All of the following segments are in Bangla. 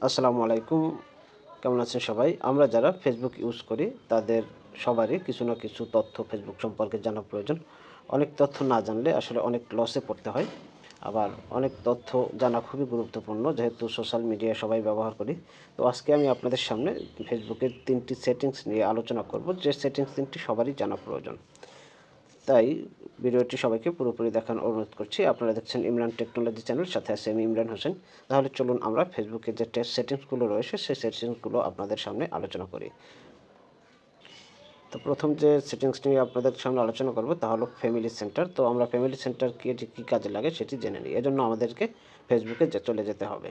আসসালামু আলাইকুম। কেমন আছেন সবাই? আমরা যারা ফেসবুক ইউজ করি তাদের সবারই কিছু না কিছু তথ্য ফেসবুক সম্পর্কে জানা প্রয়োজন। অনেক তথ্য না জানলে আসলে অনেক লসে পড়তে হয়। আবার অনেক তথ্য জানা খুবই গুরুত্বপূর্ণ যেহেতু সোশ্যাল মিডিয়া সবাই ব্যবহার করি। তো আজকে আমি আপনাদের সামনে ফেসবুকের ৩টি সেটিংস নিয়ে আলোচনা করব, যে সেটিংস ৩টি সবারই জানা প্রয়োজন। তাই ভিডিওটি সবাইকে পুরোপুরি দেখার অনুরোধ করছি। আপনারা দেখছেন ইমরান টেকনোলজি চ্যানেল, সাথে আছে আমি ইমরান হোসেন। তাহলে চলুন আমরা ফেসবুকের যে টেস্ট সেটিংসগুলো রয়েছে সেই সেটিংসগুলো আপনাদের সামনে আলোচনা করি। তো প্রথম যে সেটিংসটি নিয়ে আপনাদের সামনে আলোচনা করব তা হলো ফ্যামিলি সেন্টার। তো আমরা ফ্যামিলি সেন্টার কী কাজে লাগে সেটি জেনে নিই। এজন্য আমাদেরকে ফেসবুকে চলে যেতে হবে।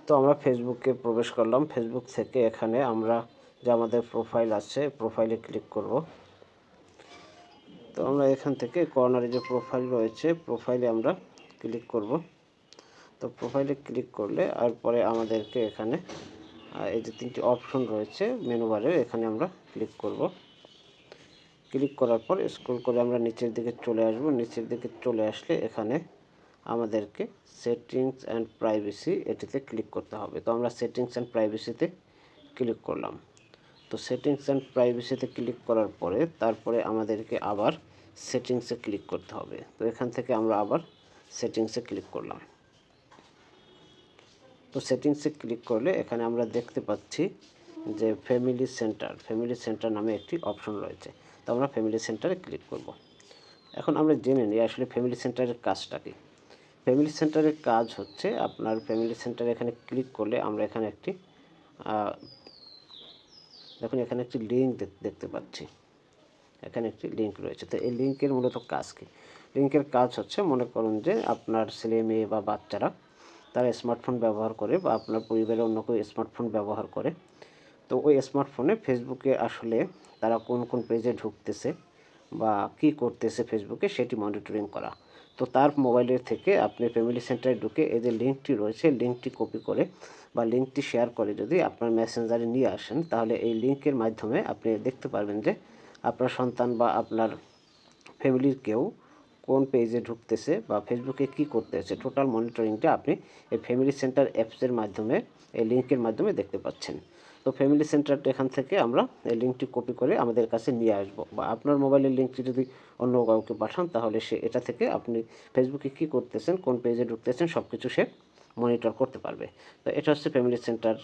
তো আমরা ফেসবুকে প্রবেশ করলাম। ফেসবুক থেকে এখানে আমরা যে আমাদের প্রোফাইল আছে প্রোফাইলে ক্লিক করব। তো আমরা এখান থেকে কর্নারে যে প্রোফাইল রয়েছে প্রোফাইলে আমরা ক্লিক করব। তো প্রোফাইলে ক্লিক করলে আর পরে আমাদেরকে এখানে এই যে 3টি অপশন রয়েছে মেনু বারে, এখানে আমরা ক্লিক করব। ক্লিক করার পর স্ক্রল করে আমরা নিচের দিকে চলে আসব। নিচের দিকে চলে আসলে এখানে আমাদেরকে সেটিংস অ্যান্ড প্রাইভেসি এটিতে ক্লিক করতে হবে। তো আমরা সেটিংস অ্যান্ড প্রাইভেসিতে ক্লিক করলাম। তো সেটিংস অ্যান্ড প্রাইভেসিতে ক্লিক করার পরে তারপরে আমাদেরকে আবার সেটিংসে ক্লিক করতে হবে। তো এখান থেকে আমরা আবার সেটিংসে ক্লিক করলাম। তো সেটিংসে ক্লিক করলে এখানে আমরা দেখতে পাচ্ছি যে ফ্যামিলি সেন্টার নামে একটি অপশন রয়েছে। তো আমরা ফ্যামিলি সেন্টারে ক্লিক করব। এখন আমরা জেনে নিই আসলে ফ্যামিলি সেন্টারের কাজটা কী। ফ্যামিলি সেন্টারের কাজ হচ্ছে আপনার ফ্যামিলি সেন্টারে এখানে ক্লিক করলে আমরা এখানে একটি দেখুন এখানে একটি লিঙ্ক দেখতে পাচ্ছি। এখানে একটি লিঙ্ক রয়েছে। তো এই লিঙ্কের মূলত কাজ কী? লিঙ্কের কাজ হচ্ছে, মনে করুন যে আপনার ছেলে মেয়ে বা বাচ্চারা তারা স্মার্টফোন ব্যবহার করে বা আপনার পরিবারের অন্য কেউ স্মার্টফোন ব্যবহার করে। তো ওই স্মার্টফোনে ফেসবুকে আসলে তারা কোন কোন পেজে ঢুকতেছে বা কী করতেছে ফেসবুকে সেটি মনিটরিং করা। তো তার মোবাইলের থেকে আপনি ফ্যামিলি সেন্টারে ঢুকে এই যে লিঙ্কটি রয়েছে লিঙ্কটি কপি করে বা লিঙ্কটি শেয়ার করে যদি আপনার মেসেঞ্জারে নিয়ে আসেন, তাহলে এই লিঙ্কের মাধ্যমে আপনি দেখতে পারবেন যে আপনার সন্তান বা আপনার ফ্যামিলির কেউ কোন পেজে ঢুকতেছে বা ফেসবুকে কী করতেছে, টোটাল মনিটরিংটা আপনি এই ফ্যামিলি সেন্টার অ্যাপসের মাধ্যমে এই লিঙ্কের মাধ্যমে দেখতে পাচ্ছেন। তো ফ্যামিলি সেন্টারটা এখান থেকে আমরা এই লিঙ্কটি কপি করে আমাদের কাছে নিয়ে আসবো, বা আপনার মোবাইলের লিঙ্কটি যদি অন্য কাউকে পাঠান তাহলে সে এটা থেকে আপনি ফেসবুকে কী করতেছেন, কোন পেজে ঢুকতেছেন সব কিছু সে মনিটর করতে পারবে। তো এটা হচ্ছে ফ্যামিলি সেন্টার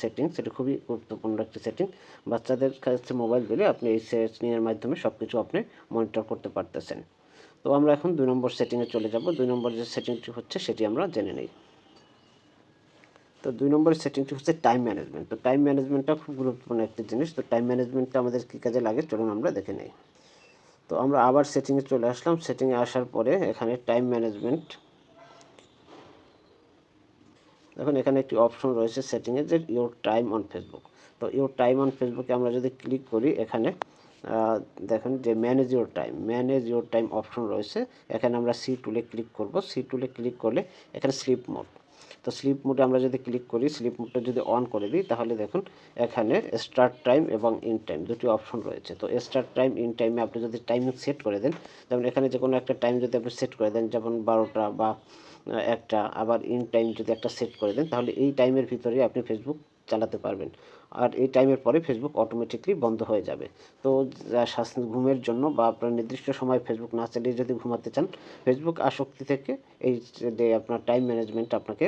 সেটিংস। এটা খুবই গুরুত্বপূর্ণ একটি সেটিং। বাচ্চাদের কাছে মোবাইল দিলে আপনি এই সেটিংয়ের মাধ্যমে সব কিছু আপনি মনিটর করতে পারতেছেন। তো আমরা এখন 2 নম্বর সেটিংয়ে চলে যাব। 2 নম্বর যে সেটিংটি হচ্ছে সেটি আমরা জেনে নিই। তো 2 নম্বরের সেটিংটি হচ্ছে টাইম ম্যানেজমেন্ট। তো টাইম ম্যানেজমেন্টটা খুব গুরুত্বপূর্ণ একটি জিনিস। তো টাইম ম্যানেজমেন্টটা আমাদের কী কাজে লাগে চলুন আমরা দেখে নিই। তো আমরা আবার সেটিংয়ে চলে আসলাম। সেটিংয়ে আসার পরে এখানে টাইম ম্যানেজমেন্ট, দেখুন এখানে একটি অপশন রয়েছে সেটিংয়ে যে ইওর টাইম অন ফেসবুক। তো ইওর টাইম অন ফেসবুকে আমরা যদি ক্লিক করি এখানে দেখুন যে ম্যানেজ ইওর টাইম অপশন রয়েছে। এখানে আমরা সি টুলে ক্লিক করব। সি টুলে ক্লিক করলে এখানে স্লিপ মোড, তো স্লিপ মোডে আমরা যদি ক্লিক করি, স্লিপ মোডটা যদি অন করে দিই তাহলে দেখুন এখানে স্টার্ট টাইম এবং ইন টাইম দুটি অপশন রয়েছে। তো স্টার্ট টাইম ইন টাইমে আপনি যদি টাইমিং সেট করে দেন, যেমন এখানে যে কোনো একটা টাইম যদি আপনি সেট করে দেন, যেমন 12টা বা একটা, আবার ইন টাইম যদি একটা সেট করে দেন তাহলে এই টাইমের ভিতরে আপনি ফেসবুক চালাতে পারবেন। আর এই টাইমের পরে ফেসবুক অটোমেটিকলি বন্ধ হয়ে যাবে। তো ঘুমের জন্য বা আপনার নির্দিষ্ট সময় ফেসবুক না চালিয়ে যদি ঘুমাতে চান, ফেসবুক আসক্তি থেকে এই যে আপনার টাইম ম্যানেজমেন্ট আপনাকে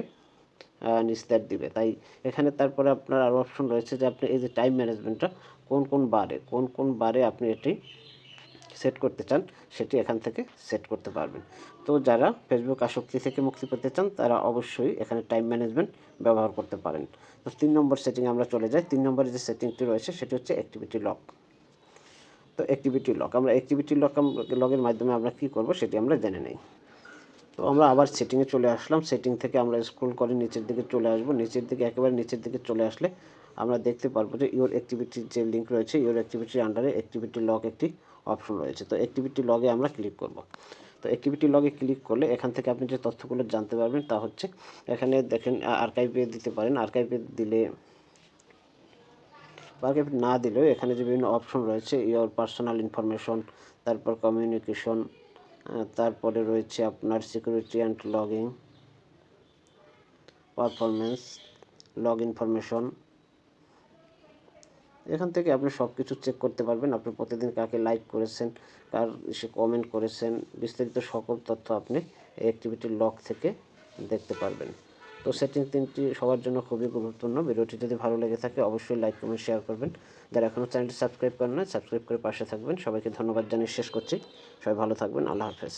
নিস্তার দিবে। তাই এখানে তারপরে আপনার আরও অপশন রয়েছে যে আপনি এই যে টাইম ম্যানেজমেন্টটা কোন কোন বারে আপনি এটি সেট করতে চান সেটি এখান থেকে সেট করতে পারবেন। তো যারা ফেসবুক আসক্তি থেকে মুক্তি পেতে চান তারা অবশ্যই এখানে টাইম ম্যানেজমেন্ট ব্যবহার করতে পারেন। তো 3 নম্বর সেটিংয়ে আমরা চলে যাই। 3 নম্বরে যে সেটিংটি রয়েছে সেটি হচ্ছে অ্যাক্টিভিটি লক। তো অ্যাক্টিভিটি লগের মাধ্যমে আমরা কী করব সেটি আমরা জেনে নিই। তো আমরা আবার সেটিংয়ে চলে আসলাম। সেটিং থেকে আমরা স্ক্রল করে নিচের দিকে চলে আসব। নিচের দিকে একেবারে নিচের দিকে চলে আসলে আমরা দেখতে পারবো যে ইওর অ্যাক্টিভিটির যে লিঙ্ক রয়েছে, ইওর অ্যাক্টিভিটির আন্ডারে অ্যাক্টিভিটি লগ একটি অপশন রয়েছে। তো অ্যাক্টিভিটি লগে আমরা ক্লিক করব। তো অ্যাক্টিভিটি লগে ক্লিক করলে এখান থেকে আপনি যে তথ্যগুলো জানতে পারবেন তা হচ্ছে, এখানে দেখেন আর্কাইভে দিতে পারেন। আর্কাইভে দিলে বা আর্কাইভ না দিলেও এখানে যে বিভিন্ন অপশন রয়েছে, ইওর পার্সোনাল ইনফরমেশন, তারপর কমিউনিকেশন, তারপরে রয়েছে আপনার security and logging, performance, log information, এখান থেকে আপনি সব কিছু চেক করতে পারবেন। আপনি প্রতিদিন কাকে লাইক করেছেন, কার এসে কমেন্ট করেছেন, বিস্তারিত সকল তথ্য আপনি এই অ্যাক্টিভিটির লগ থেকে দেখতে পারবেন। তো সেটিং 3টি সবার জন্য খুবই গুরুত্বপূর্ণ। ভিডিওটি যদি ভালো লেগে থাকে অবশ্যই লাইক কমেন্ট শেয়ার করবেন। যারা এখনও চ্যানেলটি সাবস্ক্রাইব করেন না সাবস্ক্রাইব করে পাশে থাকবেন। সবাইকে ধন্যবাদ জানিয়ে শেষ করছি। সবাই ভালো থাকবেন। আল্লাহ হাফেজ।